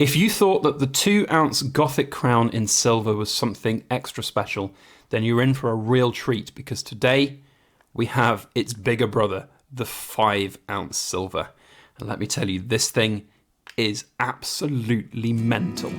If you thought that the 2-ounce Gothic Crown in silver was something extra special, then you're in for a real treat, because today we have its bigger brother, the 5-ounce silver. And let me tell you, this thing is absolutely mental.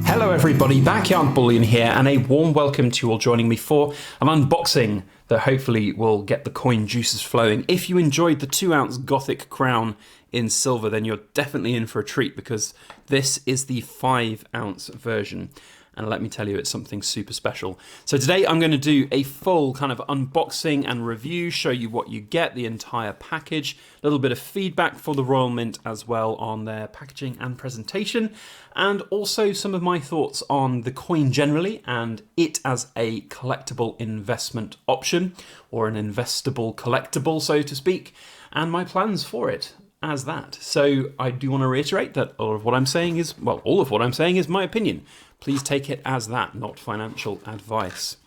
Hello everybody, Backyard Bullion here, and a warm welcome to you all joining me for an unboxing that hopefully will get the coin juices flowing. If you enjoyed the 2-ounce Gothic Crown in silver, then you're definitely in for a treat, because this is the 5-ounce version. And let me tell you, it's something super special. So today I'm going to do a full kind of unboxing and review, show you what you get, the entire package, a little bit of feedback for the Royal Mint as well on their packaging and presentation, and also some of my thoughts on the coin generally and it as a collectible investment option, or an investable collectible, so to speak, and my plans for it as that. So I do want to reiterate that all of what I'm saying is my opinion. Please take it as that, not financial advice.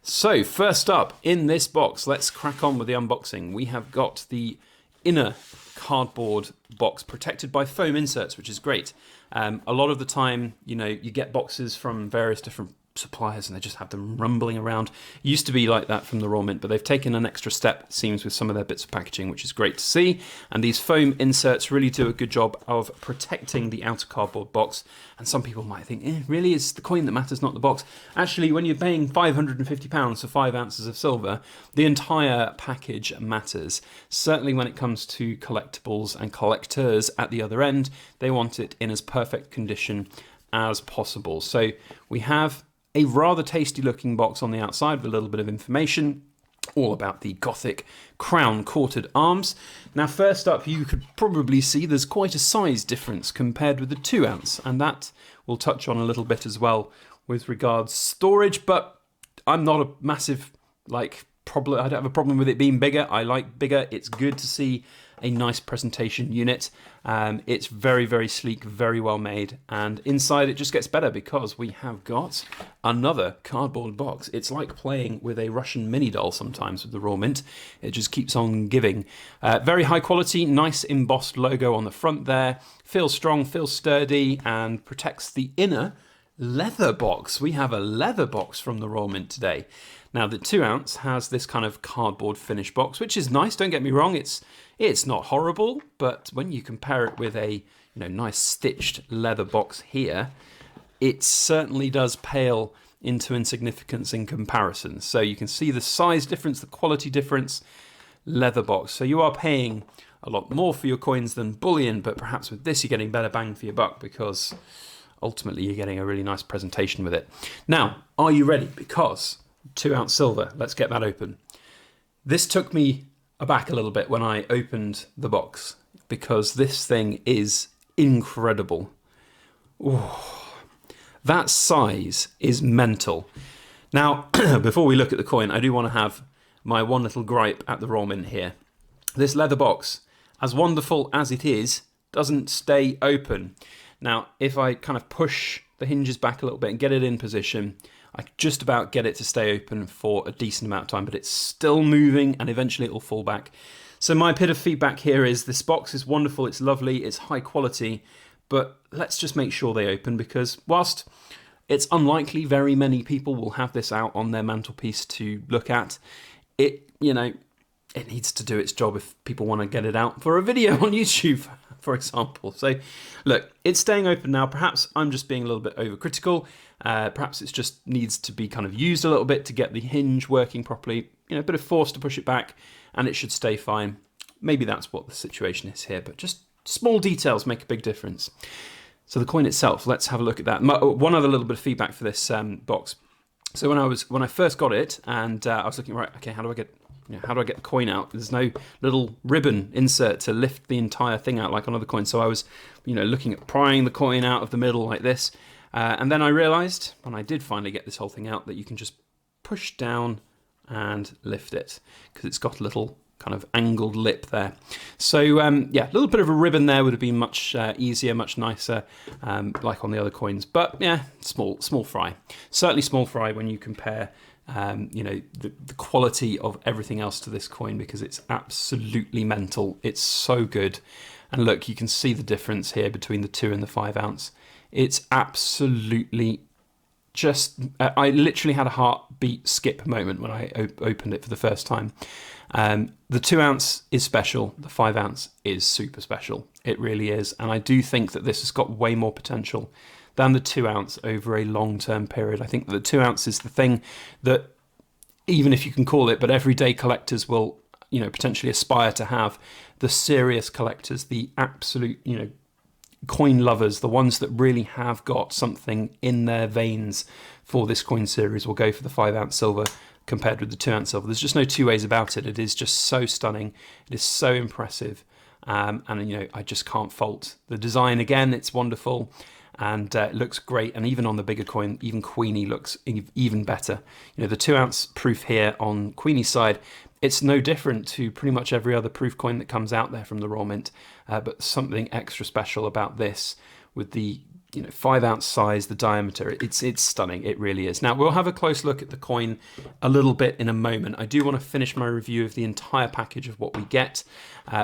So first up in this box, let's crack on with the unboxing. We have got the inner cardboard box protected by foam inserts, which is great. A lot of the time, you get boxes from various different suppliers and they just have them rumbling around. It used to be like that from the Royal Mint, but they've taken an extra step, it seems, with some of their bits of packaging, which is great to see. And these foam inserts really do a good job of protecting the outer cardboard box. And some people might think, really, it's the coin that matters, not the box. Actually, when you're paying £550 for 5 ounces of silver, the entire package matters. Certainly when it comes to collectibles and collectors at the other end, they want it in as perfect condition as possible. So we have a rather tasty looking box on the outside with a little bit of information all about the Gothic Crown quartered arms. Now first up, you could probably see there's quite a size difference compared with the 2-ounce, and that we'll touch on a little bit as well with regards storage, but I'm not a massive problem. I don't have a problem with it being bigger. I like bigger. It's good to see a nice presentation unit. It's very, very sleek, very well made, and inside it just gets better because we have got another cardboard box. It's like playing with a Russian mini doll sometimes with the Royal Mint. It just keeps on giving. Very high quality, nice embossed logo on the front there. Feels strong, feels sturdy, and protects the inner leather box. We have a leather box from the Royal Mint today. Now the 2-ounce has this kind of cardboard finish box, which is nice, don't get me wrong, it's not horrible, but when you compare it with a nice stitched leather box here, it certainly does pale into insignificance in comparison. So you can see the size difference, the quality difference, leather box. So you are paying a lot more for your coins than bullion, but perhaps with this you're getting better bang for your buck, because ultimately you're getting a really nice presentation with it. Now, are you ready? Because 2-ounce silver, let's get that open. This took me aback a little bit when I opened the box, because this thing is incredible. Ooh, that size is mental. Now, before we look at the coin, I do want to have my one little gripe at the Royal Mint here. This leather box, as wonderful as it is, doesn't stay open. Now, if I kind of push the hinges back a little bit and get it in position, I just about get it to stay open for a decent amount of time, but it's still moving and eventually it will fall back. So my bit of feedback here is this box is wonderful, it's lovely, it's high quality, but let's just make sure they open, because whilst it's unlikely very many people will have this out on their mantelpiece to look at, it needs to do its job if people want to get it out for a video on YouTube, for example. So look, it's staying open now. Perhaps I'm just being a little bit overcritical. Perhaps it just needs to be kind of used a little bit to get the hinge working properly. A bit of force to push it back and it should stay fine. Maybe that's what the situation is here, but just small details make a big difference. So the coin itself, let's have a look at that. One other little bit of feedback for this box. So when I first got it, and I was looking, right, okay, how do I get the coin out? There's no little ribbon insert to lift the entire thing out like on other coins. So I was, looking at prying the coin out of the middle like this. And then I realized, when I did finally get this whole thing out, that you can just push down and lift it, because it's got a little kind of angled lip there. So yeah, a little bit of a ribbon there would have been much easier, much nicer, like on the other coins. But yeah, small fry. Certainly small fry when you compare you know, the quality of everything else to this coin, because it's absolutely mental. It's so good. And look, you can see the difference here between the 2 and the 5 ounce. It's absolutely just, I literally had a heartbeat skip moment when I opened it for the first time. The 2 ounce is special. The 5 ounce is super special. It really is. And I do think that this has got way more potential than the 2 ounce over a long-term period. I think that the 2 ounce is the thing that, even if you can call it, but everyday collectors will, you know, potentially aspire to have. The serious collectors, the absolute, you know, coin lovers, the ones that really have got something in their veins for this coin series, will go for the 5 ounce silver compared with the 2 ounce silver. There's just no two ways about it. It is just so stunning. It is so impressive. And, you know, I just can't fault the design. Again, it's wonderful. And it looks great, and even on the bigger coin, even Queenie looks even better. You know, the 2 ounce proof here on Queenie's side, it's no different to pretty much every other proof coin that comes out there from the Royal Mint, but something extra special about this with the, you know, 5 ounce size, the diameter. It's stunning. It really is. Now we'll have a close look at the coin a little bit in a moment. I do want to finish my review of the entire package of what we get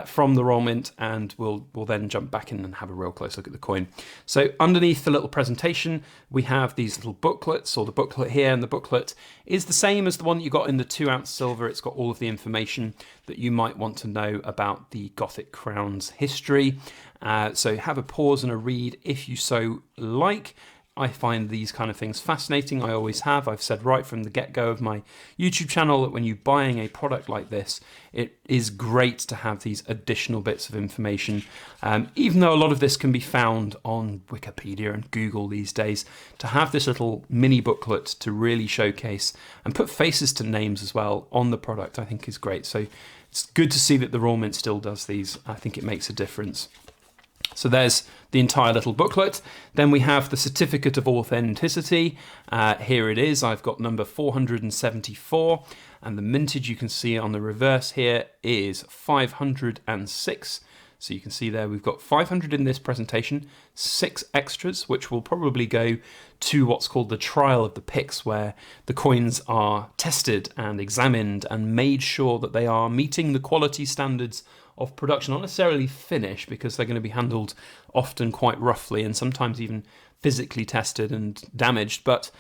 from the Royal Mint, and we'll then jump back in and have a real close look at the coin. So underneath the little presentation, we have these little booklets, or the booklet here, and the booklet is the same as the one that you got in the 2 ounce silver. It's got all of the information that you might want to know about the Gothic Crown's history. So have a pause and a read if you so like. I find these kind of things fascinating. I always have. I've said right from the get-go of my YouTube channel that when you're buying a product like this, it is great to have these additional bits of information. Even though a lot of this can be found on Wikipedia and Google these days, to have this little mini booklet to really showcase and put faces to names as well on the product, I think is great. So it's good to see that the Royal Mint still does these. I think it makes a difference. So there's the entire little booklet. Then we have the certificate of authenticity. Here it is. I've got number 474, and the mintage you can see on the reverse here is 506. So you can see there we've got 500 in this presentation, 6 extras, which will probably go to what's called the trial of the picks, where the coins are tested and examined and made sure that they are meeting the quality standards of production, not necessarily finish, because they're going to be handled often quite roughly and sometimes even physically tested and damaged, but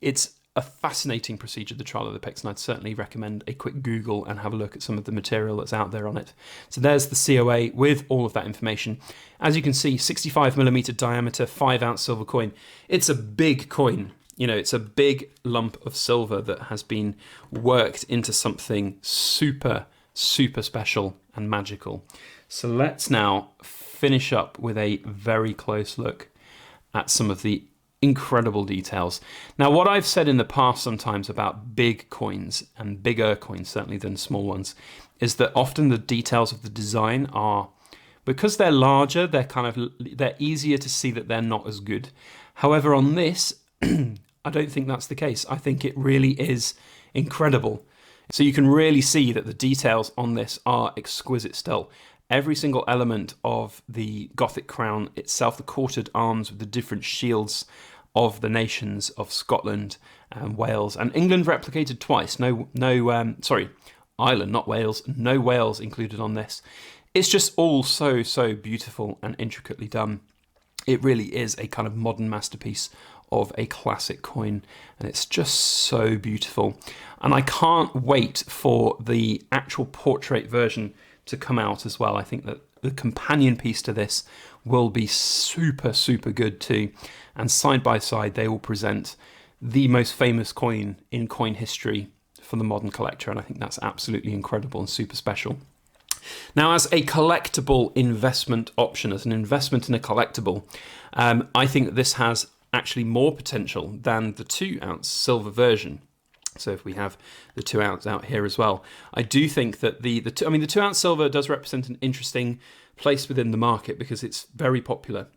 it's a fascinating procedure, the trial of the picks, and I'd certainly recommend a quick Google and have a look at some of the material that's out there on it. So there's the COA with all of that information. As you can see, 65mm diameter, 5 ounce silver coin. It's a big coin. You know, it's a big lump of silver that has been worked into something super special and magical. So let's now finish up with a very close look at some of the incredible details. Now, what I've said in the past sometimes about big coins, and bigger coins certainly than small ones, is that often the details of the design are, because they're larger, they're easier to see that they're not as good. However, on this, I don't think that's the case. I think it really is incredible. So you can really see that the details on this are exquisite still. Every single element of the Gothic crown itself, the quartered arms with the different shields of the nations of Scotland and Wales, and England replicated twice. Ireland, not Wales. No Wales included on this. It's just all so beautiful and intricately done. It really is a kind of modern masterpiece of a classic coin, and it's just so beautiful. And I can't wait for the actual portrait version to come out as well. I think that the companion piece to this will be super good too, and side by side they will present the most famous coin in coin history for the modern collector, and I think that's absolutely incredible and super special. Now, as a collectible investment option, as an investment in a collectible, I think that this has actually more potential than the 2 ounce silver version. So if we have the 2 ounce out here as well, I do think that the 2 ounce silver does represent an interesting place within the market because it's very popular.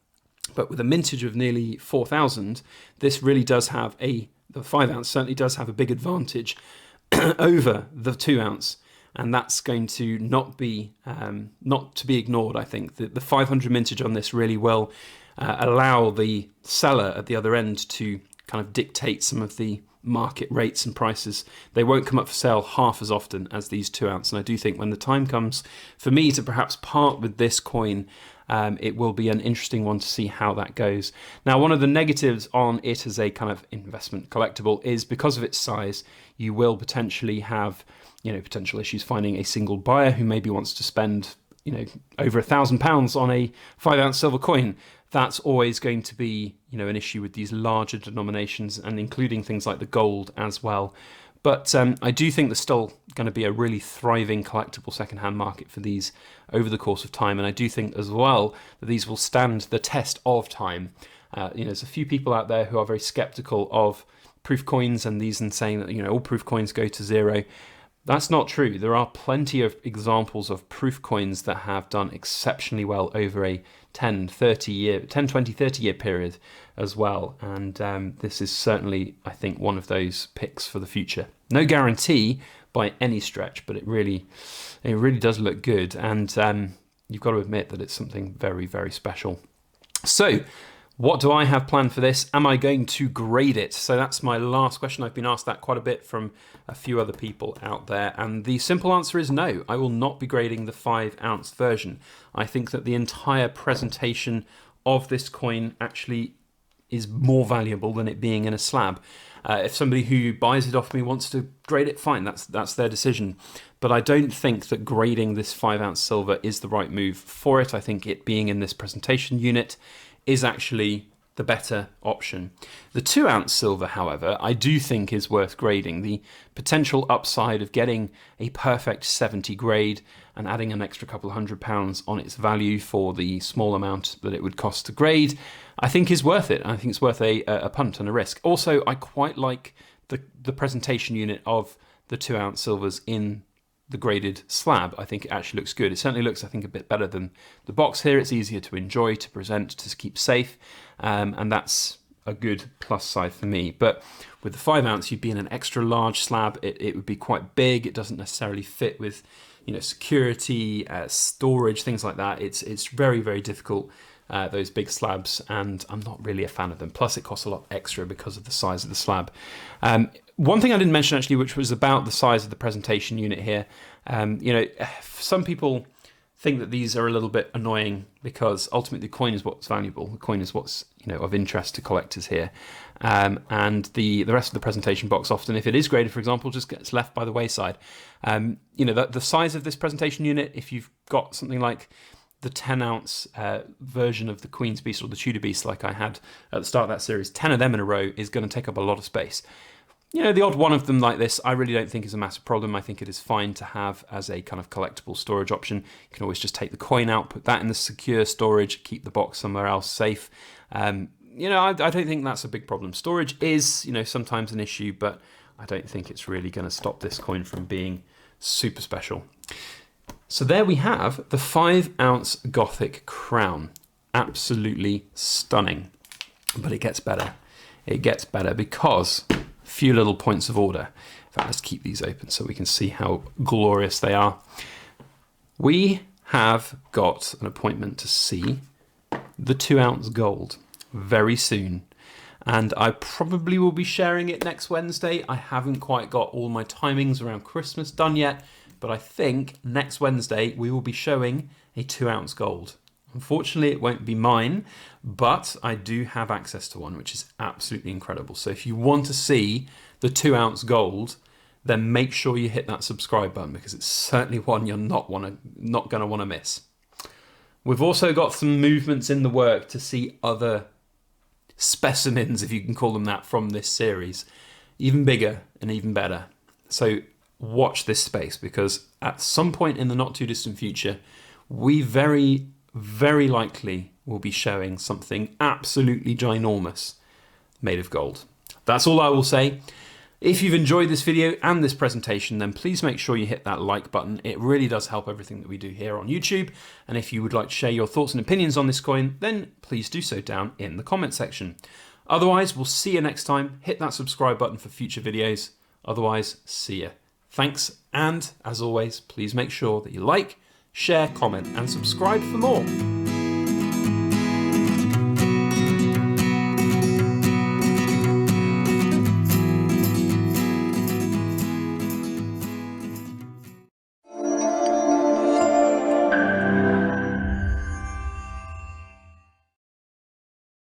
But with a mintage of nearly 4,000, this really does have the 5 ounce certainly does have a big advantage over the 2 ounce. And that's going to not to be ignored. I think the 500 mintage on this really will allow the seller at the other end to kind of dictate some of the market rates and prices. They won't come up for sale half as often as these 2 ounce. And I do think when the time comes for me to perhaps part with this coin, it will be an interesting one to see how that goes. Now, one of the negatives on it as a kind of investment collectible is because of its size, you will potentially have, potential issues finding a single buyer who maybe wants to spend, over £1,000 on a 5 ounce silver coin. That's always going to be, an issue with these larger denominations, and including things like the gold as well. But I do think there's still going to be a really thriving collectible secondhand market for these over the course of time. And I do think as well that these will stand the test of time. There's a few people out there who are very skeptical of proof coins and these, and saying that, all proof coins go to zero. That's not true. There are plenty of examples of proof coins that have done exceptionally well over a 10, 20, 30 year period as well. And this is certainly, I think, one of those picks for the future. No guarantee by any stretch, but it really does look good. And you've got to admit that it's something very, very special. So, what do I have planned for this? Am I going to grade it? So that's my last question. I've been asked that quite a bit from a few other people out there. And the simple answer is no. I will not be grading the 5 ounce version. I think that the entire presentation of this coin actually is more valuable than it being in a slab. If somebody who buys it off me wants to grade it, fine, that's their decision. But I don't think that grading this 5 ounce silver is the right move for it. I think it being in this presentation unit is actually the better option. The 2 ounce silver, however, I do think is worth grading. The potential upside of getting a perfect 70 grade and adding an extra couple £100 on its value for the small amount that it would cost to grade, I think is worth it. I think it's worth a punt and a risk. Also, I quite like the presentation unit of the 2 ounce silvers in the graded slab. I think it actually looks good. It certainly looks, I think, a bit better than the box here. It's easier to enjoy, to present, to keep safe, and that's a good plus side for me. But with the 5 ounce, you'd be in an extra large slab. It would be quite big. It doesn't necessarily fit with, security, storage, things like that. It's very, very difficult, those big slabs, and I'm not really a fan of them. Plus, it costs a lot extra because of the size of the slab. One thing I didn't mention actually, which was about the size of the presentation unit here. Some people think that these are a little bit annoying because ultimately the coin is what's valuable. The coin is what's of interest to collectors here, and the rest of the presentation box often, if it is graded, for example, just gets left by the wayside. The size of this presentation unit, if you've got something like the 10 ounce version of the Queen's Beast or the Tudor Beast like I had at the start of that series, 10 of them in a row is going to take up a lot of space. The odd one of them like this, I really don't think is a massive problem. I think it is fine to have as a kind of collectible storage option. You can always just take the coin out, put that in the secure storage, keep the box somewhere else safe. I don't think that's a big problem. Storage is, sometimes an issue, but I don't think it's really going to stop this coin from being super special. So there we have the 5 ounce Gothic Crown. Absolutely stunning. But it gets better. It gets better because few little points of order. In fact, let's keep these open so we can see how glorious they are. We have got an appointment to see the 2 ounce gold very soon, and I probably will be sharing it next Wednesday. I haven't quite got all my timings around Christmas done yet, but I think next Wednesday we will be showing a 2 ounce gold. Unfortunately, it won't be mine, but I do have access to one, which is absolutely incredible. So if you want to see the 2 ounce gold, then make sure you hit that subscribe button, because it's certainly one you're not going to want to miss. We've also got some movements in the work to see other specimens, if you can call them that, from this series. Even bigger and even better. So watch this space, because at some point in the not too distant future, we very likely will be showing something absolutely ginormous made of gold. That's all I will say. If you've enjoyed this video and this presentation, then please make sure you hit that like button. It really does help everything that we do here on YouTube. And if you would like to share your thoughts and opinions on this coin, then please do so down in the comment section. Otherwise, we'll see you next time. Hit that subscribe button for future videos. Otherwise, see ya. Thanks, and as always, please make sure that you like, share, comment, and subscribe for more.